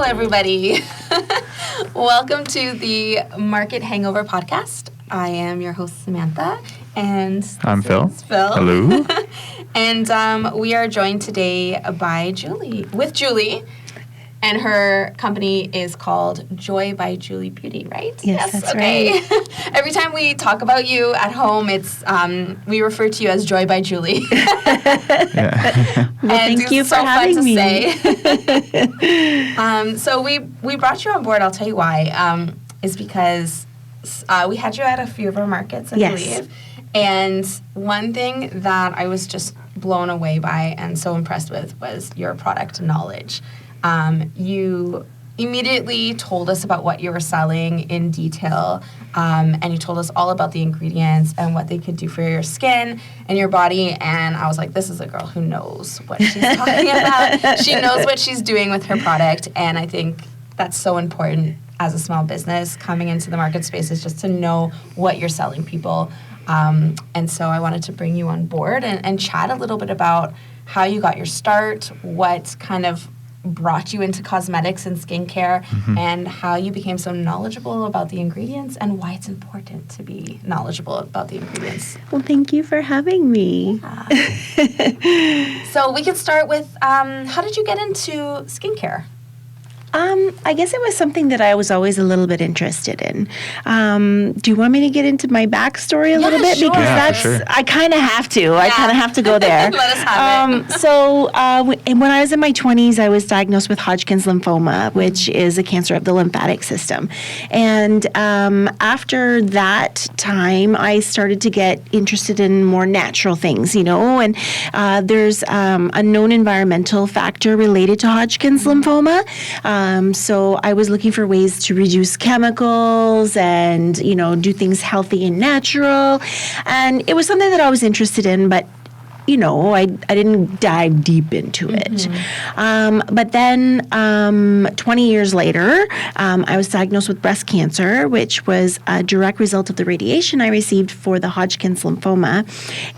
everybody. Welcome to the Market Hangover Podcast. I am your host, Samantha, and I'm Phil. Phil. Hello. And we are joined today by Julie, and her company is called Joy by Julie Beauty, right? Yes, that's right. Every time we talk about you at home, it's we refer to you as Joy by Julie. Yeah. Well, thank you for having me. So we brought you on board. I'll tell you why. Is because we had you at a few of our markets, I believe. And one thing that I was just blown away by and so impressed with was your product knowledge. You immediately told us about what you were selling in detail, and you told us all about the ingredients and what they could do for your skin and your body, and I was like, this is a girl who knows what she's talking about. She knows what she's doing with her product, and I think that's so important as a small business coming into the market space is just to know what you're selling people. And so I wanted to bring you on board and chat a little bit about how you got your start, what kind of brought you into cosmetics and skincare, and how you became so knowledgeable about the ingredients and why it's important to be knowledgeable about the ingredients. Well, thank you for having me. Yeah. So we can start with, how did you get into skincare? I guess it was something that I was always a little bit interested in. Do you want me to get into my backstory a little bit? Sure. Because sure. I kind of have to. Yeah. I kind of have to go there. Let us have it. So when I was in my 20s, I was diagnosed with Hodgkin's lymphoma, which is a cancer of the lymphatic system. And after that time, I started to get interested in more natural things, and there's a known environmental factor related to Hodgkin's lymphoma. So I was looking for ways to reduce chemicals and, do things healthy and natural. And it was something that I was interested in, but I didn't dive deep into it. But then 20 years later, I was diagnosed with breast cancer, which was a direct result of the radiation I received for the Hodgkin's lymphoma.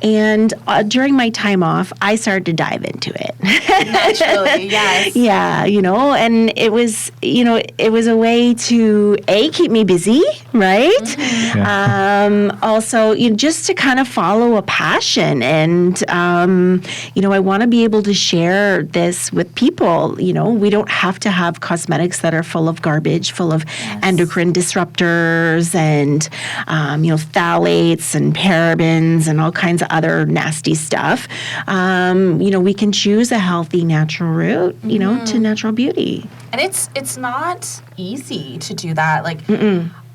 And during my time off, I started to dive into it. Naturally, yes. Yeah, and it was a way to, keep me busy, right? Yeah. Also, just to kind of follow a passion and I want to be able to share this with people. We don't have to have cosmetics that are full of garbage, full of endocrine disruptors and, phthalates and parabens and all kinds of other nasty stuff. We can choose a healthy, natural route, to natural beauty. And it's not easy to do that. Like,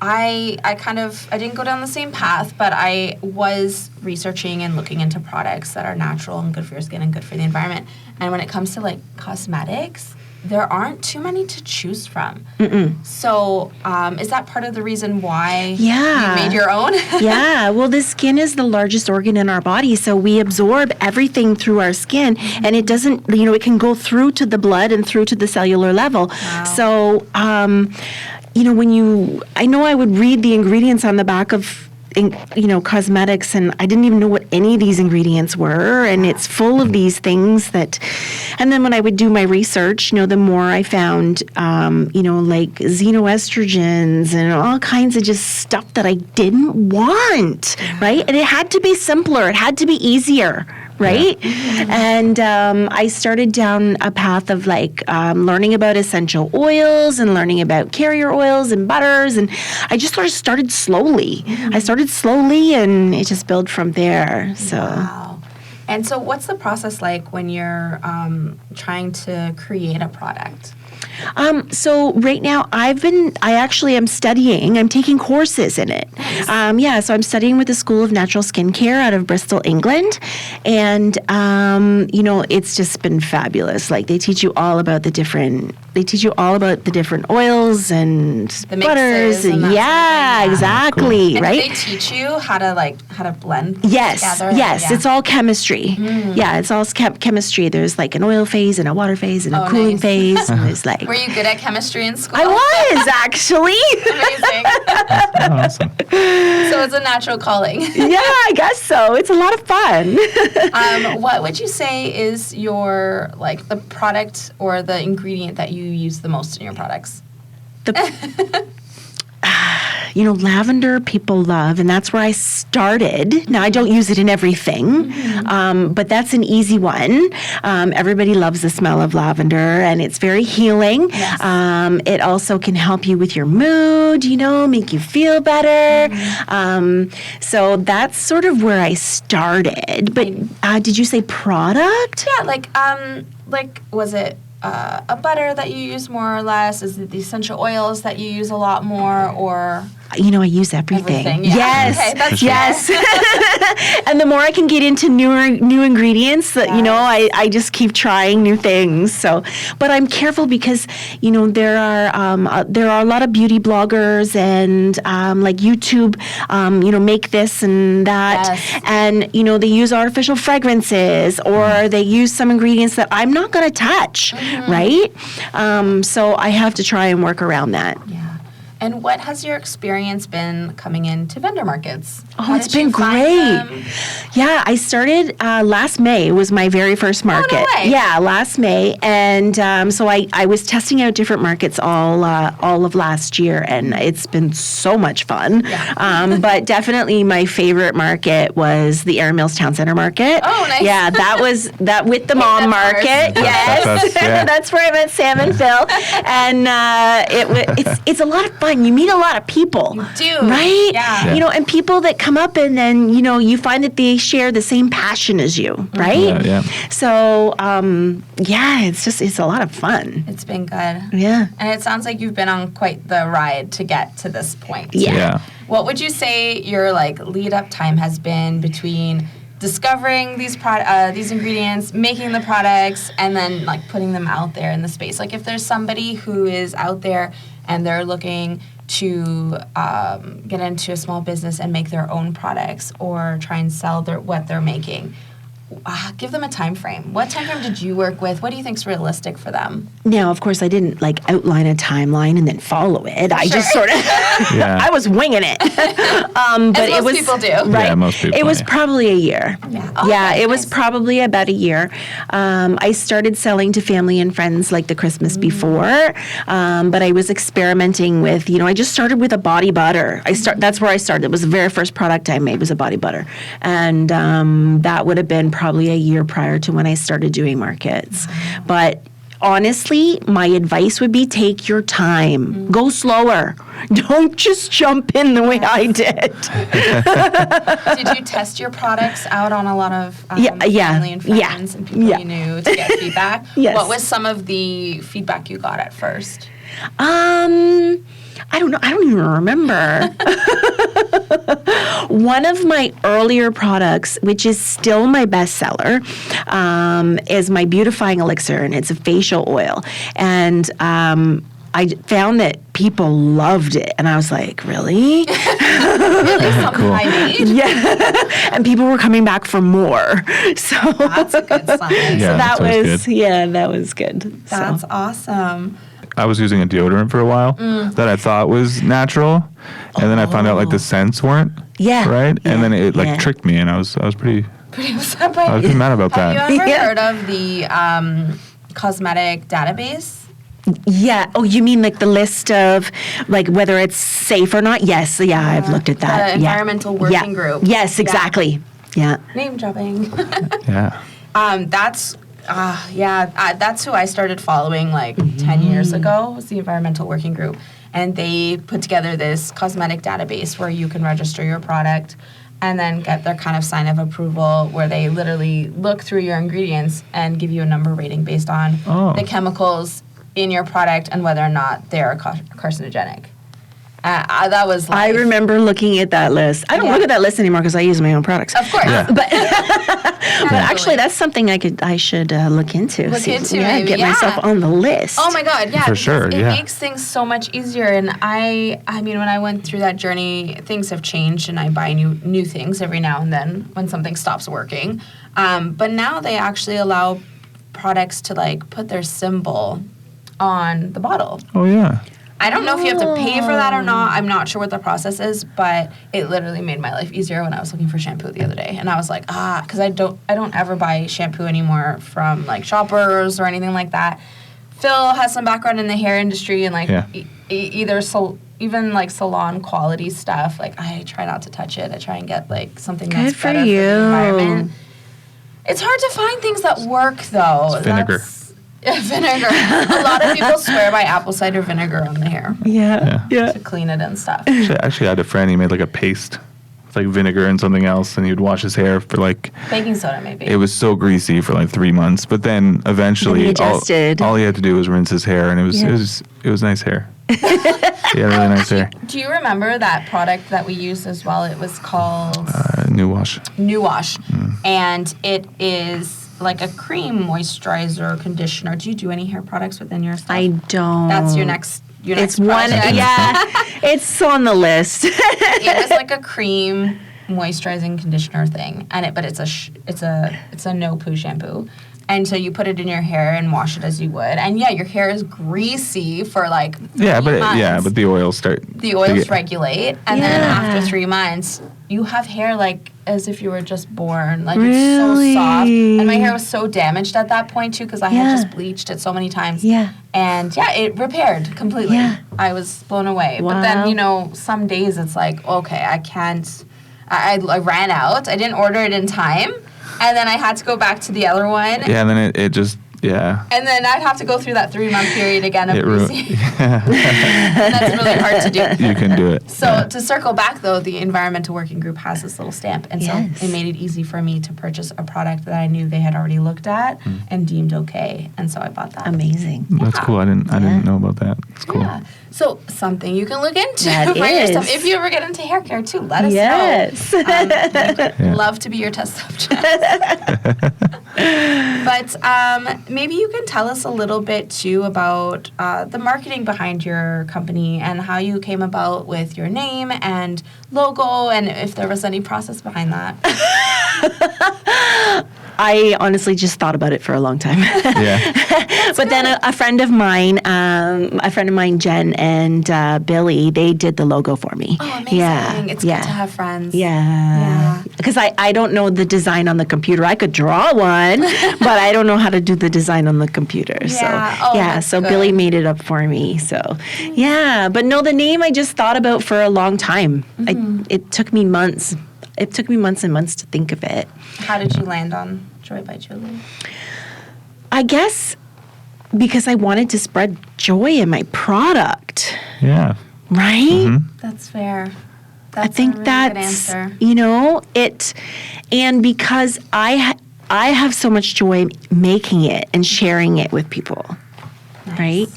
I didn't go down the same path, but I was researching and looking into products that are natural and good for your skin and good for the environment. And when it comes to like cosmetics, there aren't too many to choose from. So is that part of the reason why you made your own? Yeah. Well, the skin is the largest organ in our body, so we absorb everything through our skin, and it doesn't, it can go through to the blood and through to the cellular level. Wow. So, I know I would read the ingredients on the back of cosmetics, and I didn't even know what any of these ingredients were, and it's full of these things and then when I would do my research, the more I found, like xenoestrogens and all kinds of just stuff that I didn't want, right? And it had to be simpler. It had to be easier. Right? And I started down a path of learning about essential oils and learning about carrier oils and butters. And I just sort of started slowly. And it just built from there. So. Wow. And so what's the process like when you're trying to create a product? So right now I actually am studying, I'm taking courses in it. Nice. So I'm studying with the School of Natural Skincare out of Bristol, England. And, it's just been fabulous. Like they teach you all about the different oils and the butters. And Exactly. Cool. Right. And do they teach you how to blend Yes. together? Yes. It's all chemistry. Yeah. It's all chemistry. There's like an oil phase and a water phase and a cooling phase. And there's like Were you good at chemistry in school? I was, actually. Amazing. Awesome. So it's a natural calling. Yeah, I guess so. It's a lot of fun. What would you say is your, like, the product or the ingredient that you use the most in your products? Lavender people love, and that's where I started. Now, I don't use it in everything, but that's an easy one. Everybody loves the smell of lavender, and it's very healing. Yes. It also can help you with your mood, make you feel better. So that's sort of where I started. But did you say product? Yeah, like was it a butter that you use more or less? Is it the essential oils that you use a lot more, or? I use everything. Yeah. Yes, Okay, that's yes. And the more I can get into new ingredients, that I just keep trying new things. So, but I'm careful because there are a lot of beauty bloggers and like YouTube, make this and that, Yes. and they use artificial fragrances or they use some ingredients that I'm not going to touch, right? So I have to try and work around that. Yeah. And what has your experience been coming into vendor markets? Oh, it's been great. Yeah, I started last May was my very first market. Oh, no way. Yeah, last May. And so I was testing out different markets all of last year, and it's been so much fun. Yeah. But definitely my favorite market was the Erin Mills Town Center Market. Oh, nice. Yeah, that was with the mom market. Yes. Yeah. That's where I met Sam and Phil. And it's a lot of fun. You meet a lot of people. You do. Right? Yeah. And people that come up and then, you find that they share the same passion as you, right? Yeah. So, it's a lot of fun. It's been good. Yeah. And it sounds like you've been on quite the ride to get to this point. Yeah. What would you say your lead up time has been between discovering these ingredients, making the products, and then putting them out there in the space? Like if there's somebody who is out there and they're looking to get into a small business and make their own products or try and sell what they're making, give them a time frame. What time frame did you work with? What do you think is realistic for them? Now, of course, I didn't outline a timeline and then follow it. I just sort of, I was winging it. But As it most was people do. right. Yeah, most people, It was yeah. probably a year. Yeah. It was nice. probably about a year. I started selling to family and friends the Christmas before, but I was experimenting with. I just started with a body butter. That's where I started. It was the very first product I made was a body butter, and that would have been probably a year prior to when I started doing markets. But honestly, my advice would be take your time. Go slower. Don't just jump in the way I did. Did you test your products out on a lot of Yeah. family and friends and people Yeah. you knew to get feedback? Yes. What was some of the feedback you got at first? I don't know. I don't even remember. One of my earlier products, which is still my bestseller, is my beautifying elixir, and it's a facial oil. And I found that people loved it, and I was like, really? Really? Something I made? Yeah. And people were coming back for more. So That's a good sign. Yeah, that that's always was good. that was good. That's So. awesome. I was using a deodorant for a while that I thought was natural, and then I found out the scents weren't Yeah. right, Yeah. and then it Yeah. tricked me, and I was pretty Pretty upset by I was pretty mad about Have that. you ever Yeah. heard of the cosmetic database? Yeah. Oh, you mean the list of whether it's safe or not? Yes. Yeah, I've looked at that. The Yeah. Environmental Working Group. Yes, Yeah. exactly. Yeah. Name dropping. Yeah. That's who I started following 10 years ago, was the Environmental Working Group. And they put together this cosmetic database where you can register your product and then get their kind of sign of approval where they literally look through your ingredients and give you a number rating based on the chemicals in your product and whether or not they're carcinogenic. That was I remember looking at that list. I don't look at that list anymore because I use my own products. Of course. Yeah. But actually, that's something I should look into. Look into yeah, maybe, get yeah. myself on the list. Oh my God, yeah. For because sure, it yeah. makes things so much easier. And I mean, when I went through that journey, things have changed, and I buy new things every now and then when something stops working. But now they actually allow products to put their symbol on the bottle. Oh yeah. I don't know if you have to pay for that or not. I'm not sure what the process is, but it literally made my life easier when I was looking for shampoo the other day. And I was like, because I don't ever buy shampoo anymore from like Shoppers or anything like that. Phil has some background in the hair industry and like either even like salon quality stuff. Like I try not to touch it. I try and get like something that's better for the environment. It's hard to find things that work though. It's vinegar. Vinegar. A lot of people swear by apple cider vinegar on the hair. Yeah. To clean it and stuff. Actually, I had a friend. He made like a paste with like vinegar and something else, and he would wash his hair for like baking soda, maybe. It was so greasy for like 3 months, but then eventually, all he had to do was rinse his hair, and it was nice hair. He had really nice hair. Do you remember that product that we used as well? It was called New Wash. New Wash, and it is like a cream moisturizer conditioner. Do you do any hair products within your stuff? I don't. That's your next it's project. one. Yeah, it's on the list. It was like a cream moisturizing conditioner thing, and but it's a no poo shampoo. And so you put it in your hair and wash it as you would. And yeah, your hair is greasy for like 3 months. But the oils regulate, and then after 3 months, you have hair like as if you were just born. Like really? It's so soft. And my hair was so damaged at that point too because I had just bleached it so many times. Yeah. And it repaired completely. Yeah. I was blown away. Wow. But then, some days it's like, okay, I can't. I ran out. I didn't order it in time. And then I had to go back to the other one. Yeah, and then it just, yeah. And then I'd have to go through that 3-month period again of greasy. That's really hard to do. You can do it. So to circle back, though, the Environmental Working Group has this little stamp. And so it made it easy for me to purchase a product that I knew they had already looked at and deemed okay. And so I bought that. Amazing. That's cool. I didn't know about that. It's cool. Yeah. So something you can look into that for is. yourself. If you ever get into hair care, too, let us know. We'd love to be your test subject. But maybe you can tell us a little bit, too, about the marketing behind your company and how you came about with your name and logo and if there was any process behind that. I honestly just thought about it for a long time. But then a friend of mine, Jen and Billy, they did the logo for me. Oh, amazing. Yeah. It's good to have friends. Yeah. Because I don't know the design on the computer. I could draw one, but I don't know how to do the design on the computer. So Billy made it up for me. So, But no, the name I just thought about for a long time. It took me months. It took me months and months to think of it. How did you land on Joy by Julie? I guess because I wanted to spread joy in my product. Yeah. Right? Mm-hmm. That's fair. I think really that's, good answer. And because I have so much joy making it and sharing it with people. Nice. Right?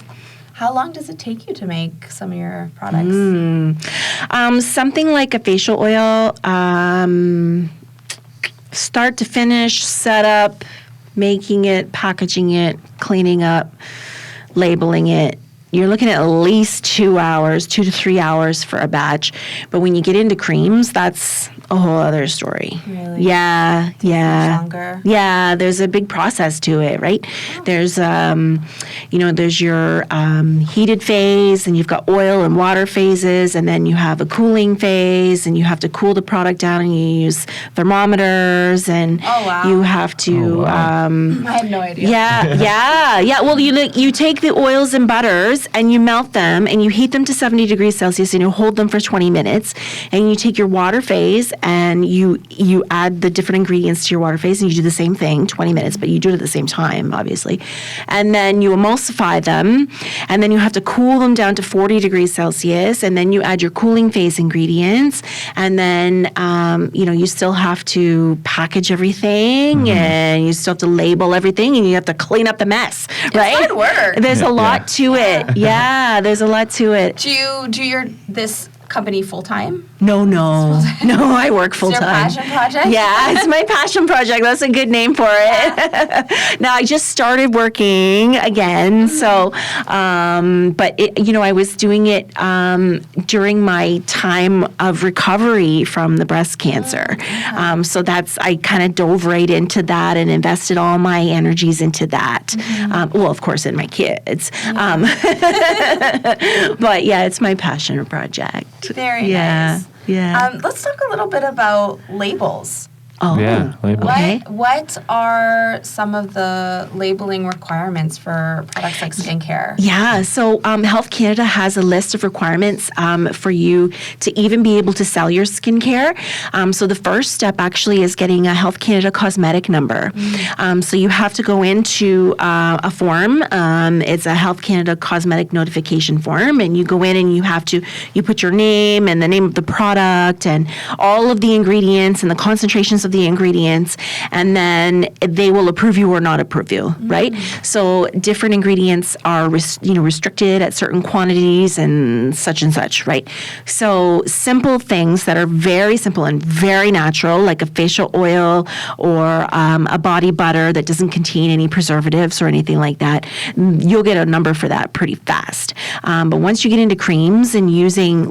How long does it take you to make some of your products? Something like a facial oil, start to finish, set up, making it, packaging it, cleaning up, labeling it. You're looking at least 2 hours, 2 to 3 hours for a batch. But when you get into creams, that's a whole other story. Really? Yeah. Longer. Yeah, there's a big process to it, right? Oh. There's, there's your heated phase, and you've got oil and water phases, and then you have a cooling phase, and you have to cool the product down, and you use thermometers, and you have to. I had no idea. Yeah. Well, you take the oils and butters, and you melt them, and you heat them to 70 degrees Celsius, and you hold them for 20 minutes, and you take your water phase, and you add the different ingredients to your water phase, and you do the same thing, 20 minutes, but you do it at the same time, obviously. And then you emulsify them, and then you have to cool them down to 40 degrees Celsius, and then you add your cooling phase ingredients, and then, you still have to package everything, and you still have to label everything, and you have to clean up the mess, right? It's hard work. There's a lot to it. Yeah, there's a lot to it. Do you do this company full-time? No, I work full time. It's your passion project? Yeah, it's my passion project. That's a good name for it. Now, I just started working again, so, but I was doing it during my time of recovery from the breast cancer. So I kind of dove right into that and invested all my energies into that. Well, of course, in my kids. But yeah, it's my passion project. Very nice. Yeah. Let's talk a little bit about labels. Oh, yeah, labels. Okay. What are some of the labeling requirements for products like skincare? Yeah, so Health Canada has a list of requirements for you to even be able to sell your skincare. So the first step actually is getting a Health Canada cosmetic number. So you have to go into a form. It's a Health Canada cosmetic notification form, and you go in and you put your name and the name of the product and all of the ingredients and the concentrations of the ingredients, and then they will approve you or not approve you, right? So different ingredients are restricted at certain quantities and such, right? So simple things that are very simple and very natural, like a facial oil or a body butter that doesn't contain any preservatives or anything like that, you'll get a number for that pretty fast. But once you get into creams and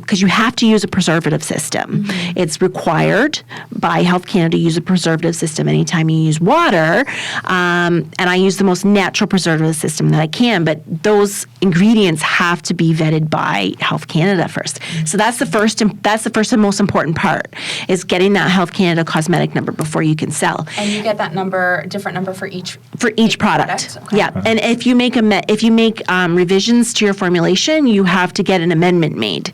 because you have to use a preservative system, it's required by Health Canada to use a preservative system anytime you use water, and I use the most natural preservative system that I can, but those ingredients have to be vetted by Health Canada first. So that's the first and most important part, is getting that Health Canada cosmetic number before you can sell. And you get that different number for each product. Okay. Yeah, and if you make revisions to your formulation, you have to get an amendment made.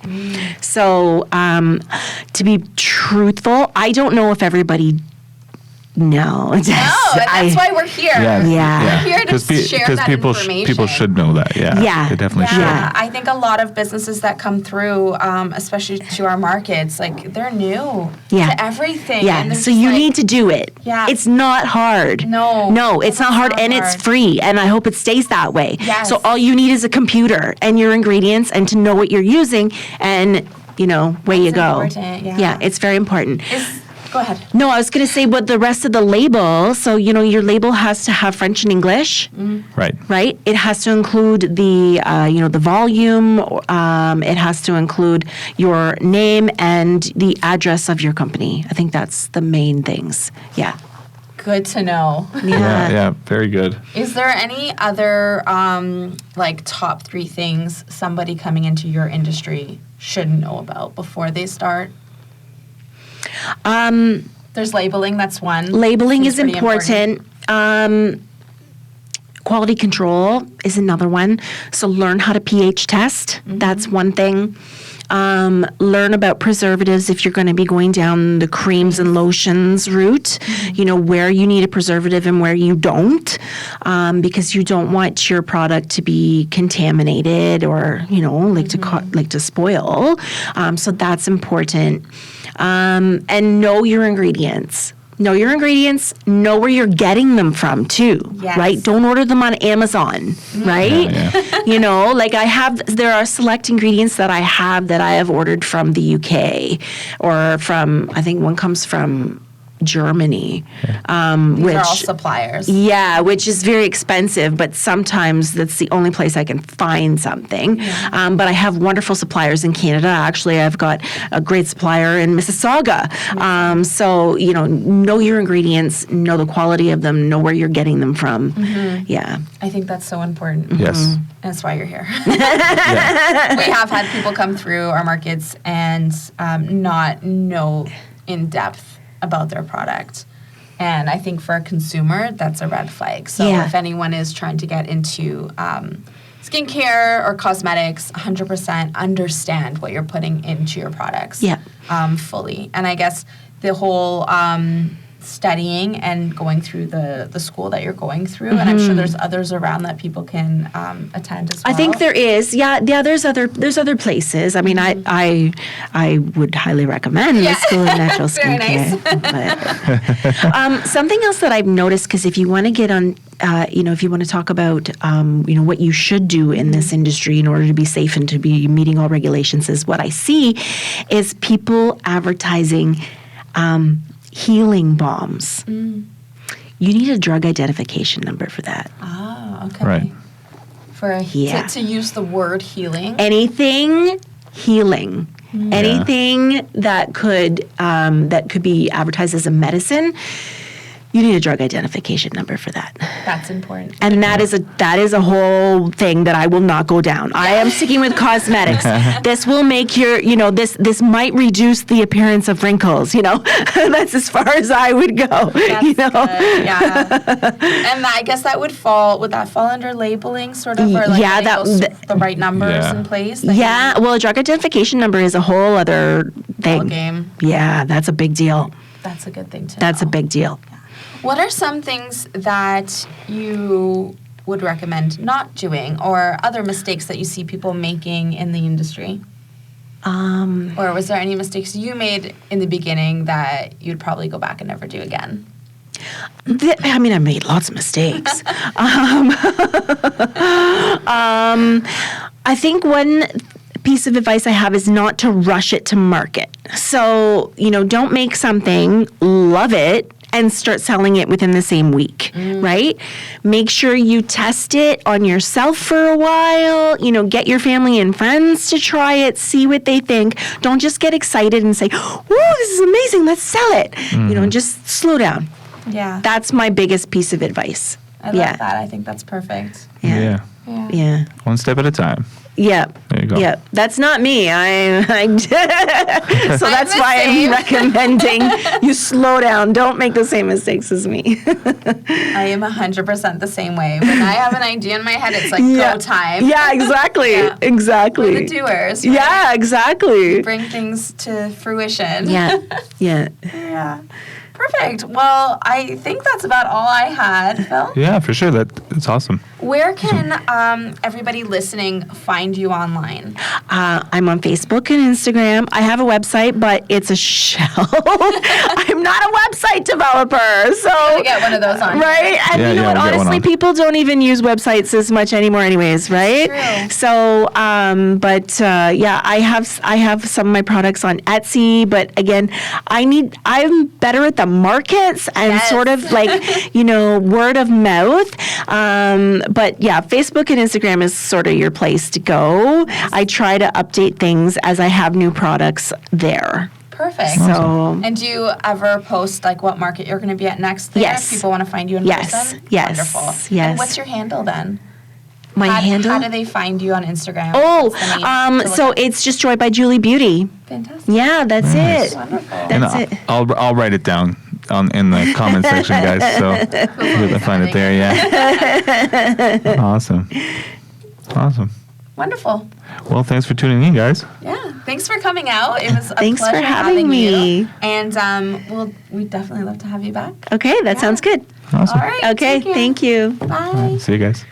So to be truthful, I don't know if everybody. No, that's why we're here. Yeah. We're here to share that information. People should know that. Yeah. They definitely should. Yeah, I think a lot of businesses that come through, especially to our markets, like they're new to everything. Yeah, and so you need to do it. Yeah. It's not hard. No, it's not hard, and it's free, and I hope it stays that way. Yes. So all you need is a computer and your ingredients and to know what you're using, and away you go. Yeah, it's very important. Go ahead. No, I was going to say what the rest of the label. So, your label has to have French and English. Right. Right? It has to include the, the volume. It has to include your name and the address of your company. I think that's the main things. Yeah. Good to know. Yeah, very good. Is there any other, top 3 things somebody coming into your industry should know about before they start? There's labeling, that's one. Labeling is important. Quality control is another one. So learn how to pH test. That's one thing. Learn about preservatives if you're going to be going down the creams and lotions route, where you need a preservative and where you don't, because you don't want your product to be contaminated or, to spoil. So that's important. And know your ingredients. Know your ingredients, know where you're getting them from too, right? Don't order them on Amazon, right? There are select ingredients that I have ordered from the UK or from, I think one comes from Germany. These are all suppliers. Yeah, which is very expensive, but sometimes that's the only place I can find something. But I have wonderful suppliers in Canada. Actually, I've got a great supplier in Mississauga. So, know your ingredients, know the quality of them, know where you're getting them from. Yeah. I think that's so important. Yes. That's why you're here. We have had people come through our markets and not know in depth about their product. And I think for a consumer, that's a red flag. So if anyone is trying to get into skincare or cosmetics, 100% understand what you're putting into your products fully. And I guess the whole studying and going through the school that you're going through, and I'm sure there's others around that people can attend as well. I think there is. Yeah. There's other places. I mean, I would highly recommend the School of Natural Skincare. But, something else that I've noticed, because if you want to get on, if you want to talk about, what you should do in this industry in order to be safe and to be meeting all regulations, is what I see is people advertising healing balms. You need a drug identification number for that. Ah, okay. Right. To use the word healing. Anything healing. Anything that could be advertised as a medicine, you need a drug identification number for that. That's important. And that is a whole thing that I will not go down. I am sticking with cosmetics. This will make your, this might reduce the appearance of wrinkles, That's as far as I would go. That's good, yeah. And I guess would that fall under labeling sort of, or the right numbers in place? Yeah, well, a drug identification number is a whole other thing. Game. Yeah, that's a big deal. That's a good thing to know. That's a big deal. What are some things that you would recommend not doing, or other mistakes that you see people making in the industry? Or was there any mistakes you made in the beginning that you'd probably go back and never do again? I made lots of mistakes. I think one piece of advice I have is not to rush it to market. So, don't make something, love it, and start selling it within the same week, right? Make sure you test it on yourself for a while, get your family and friends to try it, see what they think. Don't just get excited and say, "Whoa, this is amazing, let's sell it." Just slow down. Yeah. That's my biggest piece of advice. I love that. I think that's perfect. Yeah. One step at a time. Yeah. There you go. Yeah. That's not me. So that's why I'm recommending you slow down. Don't make the same mistakes as me. I am 100% the same way. When I have an idea in my head, it's like go time. Yeah, exactly. Exactly. We're the doers. Right? Yeah, exactly. We bring things to fruition. Yeah. Yeah. Perfect. Well, I think that's about all I had, Phil. Yeah, for sure. That's awesome. Where can everybody listening find you online? I'm on Facebook and Instagram. I have a website, but it's a shell. I'm not a website developer, so you get one of those on. Right? And you know what? Honestly, people don't even use websites as much anymore, anyways. Right? True. So, I have some of my products on Etsy, but again, I'm better at the markets and sort of like word of mouth. But yeah, Facebook and Instagram is sort of your place to go. I try to update things as I have new products there. Perfect. So, and do you ever post like what market you're going to be at next there? Yes. If people want to find you in person? Yes. Wonderful. Yes. And what's your handle then? My handle? How do they find you on Instagram? So it's just Joy by Julie Beauty. Fantastic. Yeah, that's it. Wonderful. That's it. I'll write it down in the comment section, guys. So you'll find it there. Yeah. Awesome. Wonderful. Well, thanks for tuning in, guys. Yeah. Thanks for coming out. It was a Thanks pleasure for having me. you. And we'd definitely love to have you back. Okay, that sounds good. Awesome. All right. Okay, take care. thank you. Bye. See you guys.